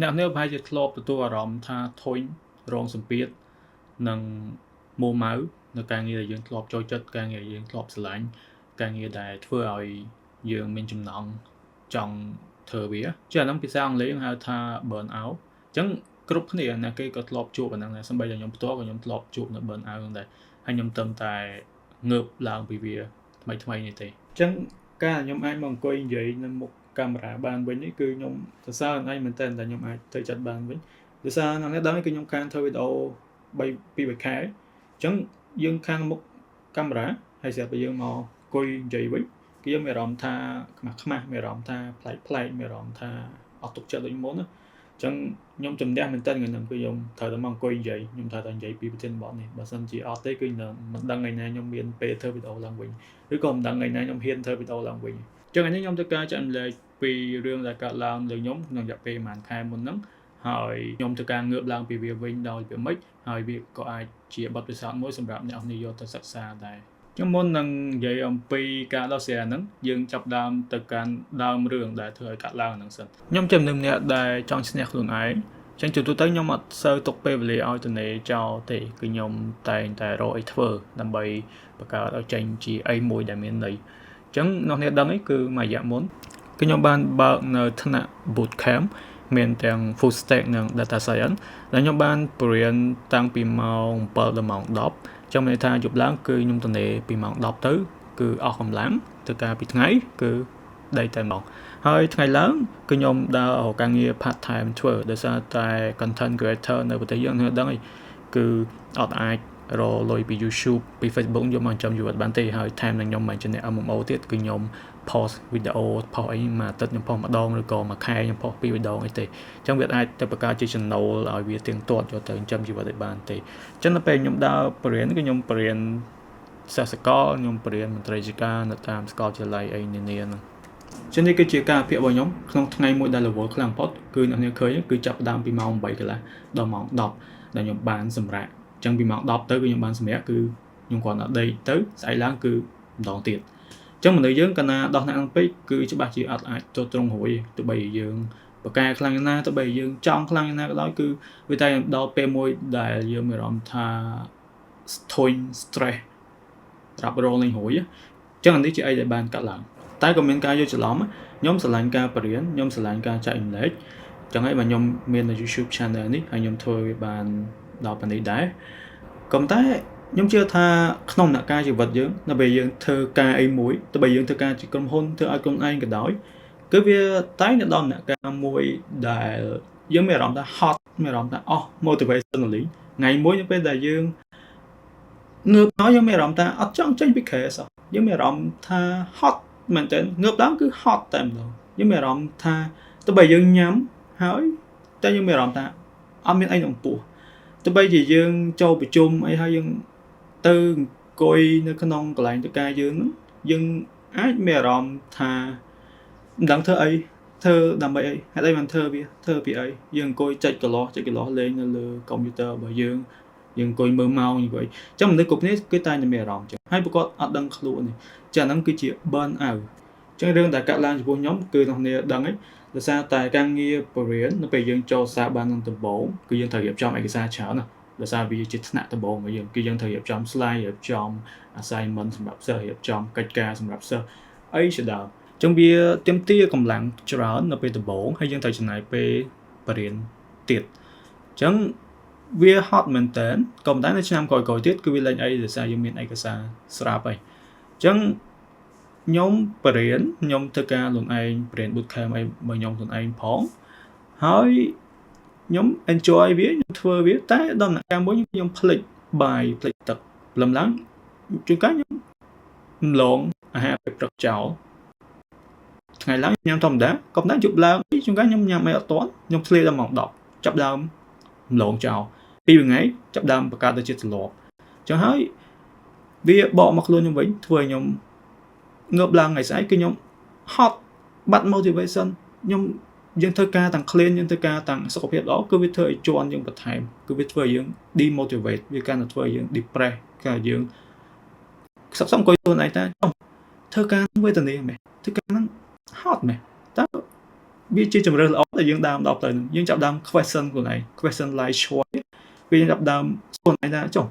អ្នកនេះប្រហែលជាធ្លាប់ទទួលអារម្មណ៍ថាធុញរងសម្ពាធនិងមួម៉ៅនៅការងារដែលយើងធ្លាប់ចូលចិត្តការងារយើងធ្លាប់ស្រឡាញ់ការងារដែលធ្វើឲ្យយើងមានចំណង់ចង់ធ្វើវាជាអាហ្នឹងភាសាអង់គ្លេសហៅថា burn out អញ្ចឹងគ្រប់គ្នាអ្នកគេក៏ធ្លាប់ជួបអាហ្នឹងដែរសូម្បីតែខ្ញុំផ្ទាល់ក៏ខ្ញុំធ្លាប់ជួបនៅ burn out ហ្នឹងដែរហើយខ្ញុំត្រឹមតែងើបឡើងពីវាថ្មីនេះទេអញ្ចឹងការខ្ញុំអាចមកអង្គុយនិយាយនៅមុខកាមេរ៉ាបានវិញនេះគឺខ្ញុំសរសើរឯងមែនតើខ្ញុំអាចទៅចិត្តបានវិញដោយសារថ្ងៃនេះដឹងគឺខ្ញុំខានធ្វើវីដេអូ3-3ខែអញ្ចឹងយើងខាងមុខកាមេរ៉ាហើយស្រាប់តែយើងមកអង្គុយនិយាយវិញគឺយើងមានអារម្មណ៍ថាខ្មាស់មានអារម្មណ៍ថាប្លែកមានអារម្មណ៍ថាអត់ទុកចិត្តដូចមុនណាអញ្ចឹងខ្ញុំជំនះមែនតើថ្ងៃហ្នឹងគឺខ្ញុំត្រូវតែមកអង្គុយនិយាយខ្ញុំត្រូវតែនិយាយពីប្រធានបទនេះបើសិនជាអត់ទេគឺមិនដឹងថ្ងៃណាខ្ញុំមានពេលធ្វើវីដេអូឡើងវិញឬក៏មិនដឹងថ្ងៃណាខ្ញុំហ៊ានធ្វើវីដេអូឡើងវិញអញ្ចឹងថ្ងៃនេះខ្ញុំធ្វើការចែករំលែកពីរឿងដែលកើតឡើងលើខ្ញុំក្នុងរយៈពេលប្រហែលខែមុនហ្នឹងហើយខ្ញុំធ្វើការងើបឡើងពីវាវិញដោយវាមិនហើយវាក៏អាចជាបទពិសោធន៍មួយសម្រាប់អ្នកនរយកទៅសិក្សាដែរខ្ញុំមុននឹងនិយាយអំពីការដោះស្រាយហ្នឹងយើងចាប់ដើមទៅកាន់ដើមរឿងដែលធ្វើឲ្យកាត់ឡើងហ្នឹងសិនខ្ញុំជាមនុស្សម្នាក់ដែលចង់ឈ្នះខ្លួនឯងចឹងជាទូទៅខ្ញុំអត់សូវទុកពេលវេលាឲ្យទៅនេចោលទេគឺខ្ញុំតែងតែរកអីធ្វើដើម្បីបង្កើតឲ្យចេញជាអីមួយដែលមានន័យអញ្ចឹងអ្នកនេះដឹងអីគឺមួយរយៈមុនគឺខ្ញុំបានបើកនៅថ្នាក់ boot camp មានទាំង full stack និង data science ដែលខ្ញុំបានបរៀនតាំងពីម៉ោង7ដល់ម៉ោង10ចាំន័យថាយប់ឡើងគឺខ្ញុំទៅនេពីម៉ោង10ទៅគឺអស់កម្លាំងទៅការពីថ្ងៃគឺដេកតែមកហើយថ្ងៃឡើងគឺខ្ញុំដើររកការងារ part time ធ្វើដោយសារតែ content creator នៅប្រទេសយើងនឹងដឹងអីគឺអត់អាចរកលុយពី YouTube ពី Facebook យកមកចំជីវិតបានទេហើយថែមនឹងខ្ញុំមិនជាអ្នក MMO ទៀតគឺខ្ញុំ post វីដេអូ post អីមួយអាទិត្យខ្ញុំ post ម្ដងឬក៏មួយខែខ្ញុំ post 2 វីដេអូអីទេអញ្ចឹងវាអាចទៅបង្កើតជា channel ឲ្យវាទៀងទាត់យកទៅចិញ្ចឹមជីវិតឲ្យបានទេអញ្ចឹងដល់ពេលខ្ញុំដើរបរៀនគឺខ្ញុំបរៀនសាស្ត្រកលខ្ញុំបរៀនមន្ត្រីរាជការនៅតាមសាកលវិទ្យាល័យអីនានាហ្នឹងចឹងនេះគឺជាការអភិវឌ្ឍរបស់ខ្ញុំក្នុងថ្ងៃមួយដែល level ខ្លាំងបំផុតគឺអ្នកនាងឃើញគឺចាប់ផ្ដើមពីម៉ោង8កន្លះដល់ម៉ោង10ដែលខ្ញុំបានសម្រាកអញ្ចឹងពីម៉ោង10ទៅគឺខ្ញុំបានសម្រាកគឺខ្ញុំគ្រាន់តែដេកទៅស្អែកឡើងគឺម្ដងទៀតអញ្ចឹងមនុស្សយើងកាលណាដោះអ្នកនឹងពេកគឺច្បាស់ជាអត់អាចទៅត្រង់រួយទោះបីយើងបកកែខ្លាំងណាស់ទោះបីយើងចង់ខ្លាំងណាស់ក៏ដោយគឺវាតែដល់ពេលមួយដែលយើងមានអារម្មណ៍ថាធុញ stress រ៉ាប់រងលេងរួយអញ្ចឹងនេះជាអីដែលបានកាត់ឡើងតែក៏មានការយល់ច្រឡំខ្ញុំស្រឡាញ់ការបរៀនខ្ញុំស្រឡាញ់ការចែករំលែកចឹងហើយបើខ្ញុំមាននៅ YouTube channel នេះហើយខ្ញុំធ្វើវាបានដល់ប៉ុណ្នេះដែរក៏តែខ្ញុំជឿថាក្នុងដំណាក់កាលជីវិតយើងនៅពេលយើងធ្វើការអីមួយទោះបីយើងធ្វើការជាក្រុមហ៊ុនធ្វើឲ្យខ្លួនឯងក៏ដោយគឺវាតែងតែដល់ដំណាក់កាលមួយដែលយើងមានអារម្មណ៍ថាហត់មានអារម្មណ៍ថាអស់ motivationally ថ្ងៃមួយនៅពេលដែលយើងងើបមកយើងមានអារម្មណ៍ថាអត់ចង់ចេញពី case យើងមានអារម្មណ៍ថាហត់មែនតើងើបឡើងគឺហត់តែម្ដងយើងមានអារម្មណ៍ថាទោះបីយើងញ៉ាំហើយតែយើងមានអារម្មណ៍ថាអត់មានអីក្នុងពោះទោះបីជាយើងចូលប្រជុំអីហើយយើងទៅអង្គុយនៅក្នុងកន្លែងធ្វើការយើងយើងអាចមានអារម្មណ៍ថាមិនដឹងធ្វើអីធ្វើដើម្បីអីហេតុអីបានធ្វើវាធ្វើពីអីយើងអង្គុយចុចកន្លោះលេងនៅលើកុំព្យូទ័ររបស់យើងអង្គុយមើលម៉ោងអង្គុយអញ្ចឹងមនុស្សគ្រប់គ្នាគឺតែមានអារម្មណ៍អញ្ចឹងហើយប្រកបអត់ដឹងខ្លួននេះចាហ្នឹងគឺជា burn out អញ្ចឹងរឿងដែលកាត់ឡើងចំពោះខ្ញុំគឺអ្នកនាងដឹងហើយដោយសារតែការងារបរិញ្ញានៅពេលយើងចូលសារបាននឹងដំបូងគឺយើងត្រូវរៀបចំឯកសារច្រើនណាដោយសារវាជាថ្នាក់ដំបូងរបស់យើងគឺយើងត្រូវរៀបចំ slide រៀបចំ assignment សម្រាប់សិស្សរៀបចំកិច្ចការសម្រាប់សិស្សអីជាដើមអញ្ចឹងវាទាមទារកម្លាំងច្រើននៅពេលដំបូងហើយយើងត្រូវចំណាយពេលបរិញ្ញាទៀតអញ្ចឹងវាហត់មែនតើក៏ប៉ុន្តែនៅឆ្នាំក្រោយៗទៀតគឺវាលែងអីដោយសារយើងមានឯកសារស្រាប់ហើយអញ្ចឹងខ្ញុំបរៀនខ្ញុំធ្វើការខ្លួនឯងបរៀន boot camp អីមកខ្ញុំខ្លួនឯងផងហើយខ្ញុំ enjoy វាខ្ញុំធ្វើវាតែដល់ដំណាក់កាលមួយខ្ញុំភ្លេចបាយភ្លេចទឹកព្រលឹមឡើងជួនកាលខ្ញុំឡងអាហារពេលព្រឹកចោលថ្ងៃឡើងញ៉ាំធម្មតាក៏ប៉ុន្តែយប់ឡើងជួនកាលខ្ញុំញ៉ាំអីអត់ទាន់ខ្ញុំឆ្លៀតដល់ម៉ោង10ចាប់ដើមឡងចោលពីថ្ងៃចាប់ដើមបង្កើតទៅជាទម្លាប់អញ្ចឹងហើយវាបកមកខ្លួនខ្ញុំវិញធ្វើឲ្យខ្ញុំងើបឡើងថ្ងៃស្អែកគឺខ្ញុំហត់បាត់ motivation ខ្ញុំយើងធ្វើការទាំង clean យើងធ្វើការទាំងសុខភាពល្អគឺវាធ្វើឲ្យជន់យើងបន្ថែមគឺវាធ្វើឲ្យយើង demotivate វាកាន់តែធ្វើឲ្យយើង depress គឺយើងខ្សឹបអង្គុយខ្លួនឯងតែធ្វើការវេទនាមែនធ្វើការហ្នឹងហត់មែនតើ វាជាជំរឿនល្អដែលយើងដើមដល់ទៅយើងចាប់ដើម question ខ្លួនឯង question like choice វាយើងចាប់ដើមសួរខ្លួនឯងថាចុះ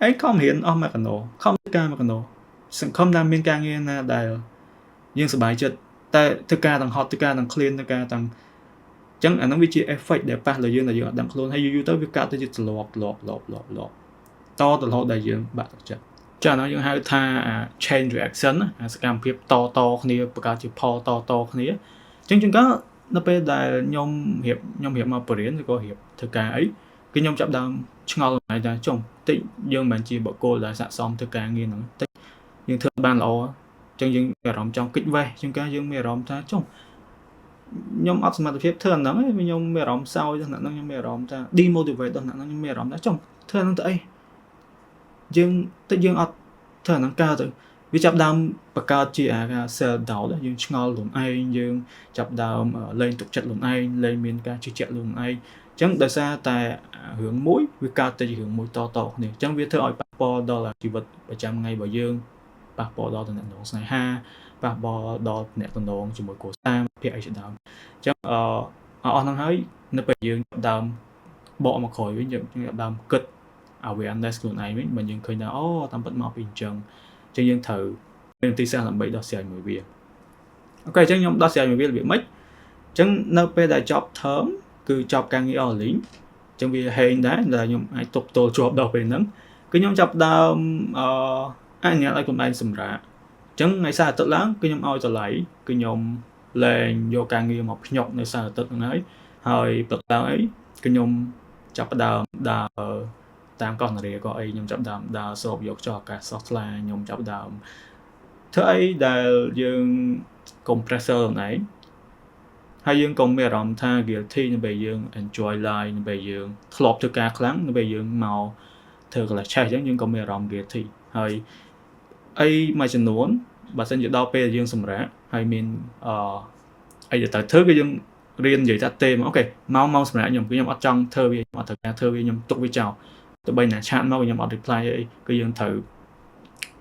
ឯងខំរៀនអស់មួយកណ្ដោខំធ្វើការមួយកណ្ដោសង្ឃឹមថាមានការងារណាដែលយើងសប្បាយចិត្តតែធ្វើការទាំងហត់ធ្វើការទាំង clean ធ្វើការទាំងអញ្ចឹងអាហ្នឹងវាជា effect ដែលប៉ះលើយើងដែលយើងអត់ដឹងខ្លួនហើយយូរៗទៅវាកើតទៅជាទ្រលាប់តទៅរហូតដែលយើងបាក់ទឹកចិត្តចាហ្នឹងយើងហៅថា chain reaction អាសកម្មភាពតគ្នាបង្កើតជាផលតគ្នាអញ្ចឹងជួនកាលនៅពេលដែលខ្ញុំរៀបមកបរិញ្ញាឬក៏រៀបធ្វើការអីគឺខ្ញុំចាប់ដើមឆ្ងល់ខ្លួនឯងថាចុះតិចយើងមិនមែនជាបុគ្គលដែលស័ក្តិសមធ្វើការងារហ្នឹងតិចយើងធ្វើបានល្អអញ្ចឹងយើងមានអារម្មណ៍ចង់គិតវេះជួនកាលយើងមានអារម្មណ៍ថាចុះខ្ញុំអត់សមត្ថភាពធ្វើអាហ្នឹងឯងខ្ញុំមានអារម្មណ៍សោយដល់ហ្នឹងខ្ញុំមានអារម្មណ៍ថា demotivate ដល់ហ្នឹងខ្ញុំមានអារម្មណ៍ថាចុះធ្វើអាហ្នឹងទៅអីយើងអត់ធ្វើអាហ្នឹងកើតទៅវាចាប់ដើមបង្កើតជាអា self doubt យើងឆ្ងល់ខ្លួនឯងយើងចាប់ដើមលែងទុកចិត្តខ្លួនឯងលែងមានការជឿជាក់លើខ្លួនឯងអញ្ចឹងដោយសារតែរឿងមួយវាកើតទៅជារឿងមួយតគ្នាអញ្ចឹងវាធ្វើឲ្យប៉ះពាល់ដល់ជីវិតប្រចាំថ្ងៃរបស់យើងប៉ះពាល់ដល់តំណែងស្នេហាប៉ះពាល់ដល់តំណែងជាមួយគ្រួសារភាគអីជាដើមអញ្ចឹងអស់ហ្នឹងហើយនៅពេលយើងចាប់ដើមបកមកក្រោយវិញយើងចាប់ដើមគិត awareness ខ្លួនឯងវិញបើយើងឃើញថាអូតាមពិតមកពីអញ្ចឹងយើងត្រូវមានទីសាស្ត្រដើម្បីដោះស្រាយមួយវាអូខេអញ្ចឹងខ្ញុំដោះស្រាយមួយវារបៀបម៉េចអញ្ចឹងនៅពេលដែលចប់ term គឺចប់ការងារ online អញ្ចឹងវាហេងដែរដែលខ្ញុំអាចទប់ទល់ជាប់ដល់ពេលហ្នឹងគឺខ្ញុំចាប់ដើមអនុញ្ញាតឲ្យខ្លួនឯងសម្រាកអញ្ចឹងថ្ងៃសៅរ៍អាទិត្យឡើងគឺខ្ញុំឲ្យតម្លៃគឺខ្ញុំលែងយកការងារមកភ្ញាក់នៅសៅរ៍អាទិត្យហ្នឹងហើយព្រឹកឡើងអីគឺខ្ញុំចាប់ដើមដើរតាមកោះនារីក៏អីខ្ញុំចាប់ដើមដើរស្រូបយកខ្យល់អាកាសស្រស់ថ្លាខ្ញុំចាប់ដើមធ្វើអីដែលយើង compressor ខ្លួនឯងហើយយើងក៏មានអារម្មណ៍ថា guilty នៅពេលយើង enjoy life នៅពេលយើងធ្លាប់ធ្វើការខ្លាំងនៅពេលយើងមកធ្វើកន្លះឆេះអញ្ចឹងយើងក៏មានអារម្មណ៍ guilty ហើយអីមួយចំនួនបើសិនជាដល់ពេលយើងសម្រាកហើយមានអីដែលត្រូវធ្វើគឺយើងរៀននិយាយថាទេអូខេមកសម្រាប់ខ្ញុំអត់ចង់ធ្វើវាខ្ញុំអត់ត្រូវការធ្វើវាខ្ញុំទុកវាចោលទោះបីណាឆាតមកខ្ញុំអត់ reply អីគឺយើងត្រូវ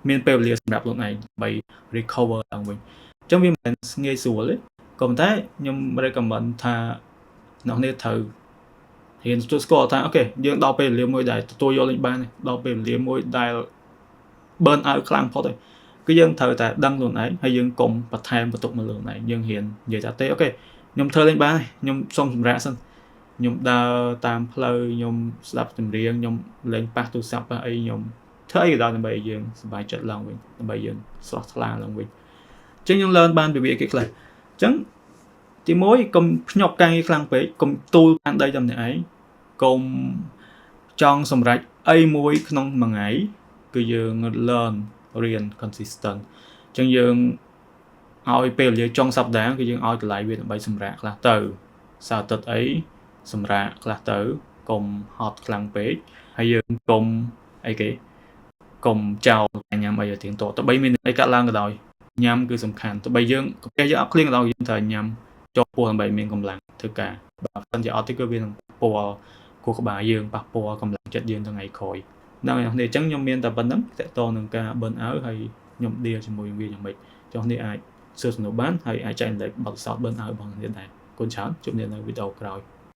មានពេលវេលាសម្រាប់ខ្លួនឯងដើម្បី recover ឡើងវិញអញ្ចឹងវាមិនមែនងាយស្រួលទេក៏ប៉ុន្តែខ្ញុំ recommend ថាអ្នកនេះត្រូវរៀនទទួលស្គាល់ថាអូខេយើងដល់ពេលវេលាមួយដែលទទួលយកលេងបានដល់ពេលវេលាមួយដែល burn out ខ្លាំងផុតហើយគឺយើងត្រូវតែដឹងខ្លួនឯងហើយយើងកុំបន្ថែមបន្ទុកមកលើខ្លួនឯងយើងហ៊ាននិយាយថាទេអូខេខ្ញុំធ្វើលេងបានខ្ញុំសុំសម្រាប់សិនខ្ញុំដើរតាមផ្លូវខ្ញុំស្ដាប់ចម្រៀងខ្ញុំលេងប៉ះទូរស័ព្ទប៉ះអីខ្ញុំធ្វើអីក៏ដោយដើម្បីឲ្យយើងសប្បាយចិត្តឡើងវិញដើម្បីយើងស្រស់ថ្លាឡើងវិញអញ្ចឹងខ្ញុំlearnបានពីវាគេខ្លះអញ្ចឹងទី1កុំភ្ញាក់ការងារខ្លាំងពេកកុំទូលបានដីតែម្នាក់ឯងកុំចង់សម្រេចអីមួយក្នុងមួយថ្ងៃគឺយើង learn រៀន consistent អញ្ចឹងយើងឲ្យពេលវេលាចុងសប្តាហ៍គឺយើងឲ្យកន្លែងវាដើម្បីសម្រាកខ្លះទៅសៅរ៍អាទិត្យអីសម្រាកខ្លះទៅកុំហត់ខ្លាំងពេកហើយយើងកុំអីគេកុំចោលញ៉ាំអីឲ្យទៀងទាត់ទៅបីមានអីកាត់ឡើងក៏ដោយញ៉ាំគឺសំខាន់ទៅបីយើងកាពះយើងអត់ឃ្លៀងក៏ដោយយើងត្រូវញ៉ាំចូលពោះដើម្បីមានកម្លាំងធ្វើការបើមិនជាអត់ទេគឺវានឹងប៉ះពាល់ខួរក្បាលយើងប៉ះពាល់កម្លាំងចិត្តយើងថ្ងៃក្រោយដល់នេះអញ្ចឹងខ្ញុំមានតែប៉ុណ្្នឹងតកតនឹងការ burn out ហើយខ្ញុំ deal ជាមួយវាយ៉ាងម៉េចចុះនេះអាចសួរសំណួរបានហើយអាចចែករំលែកបទពិសោធន៍ burn out របស់អ្នកដែរគុណច្រើនជួបគ្នានៅវីដេអូក្រោយ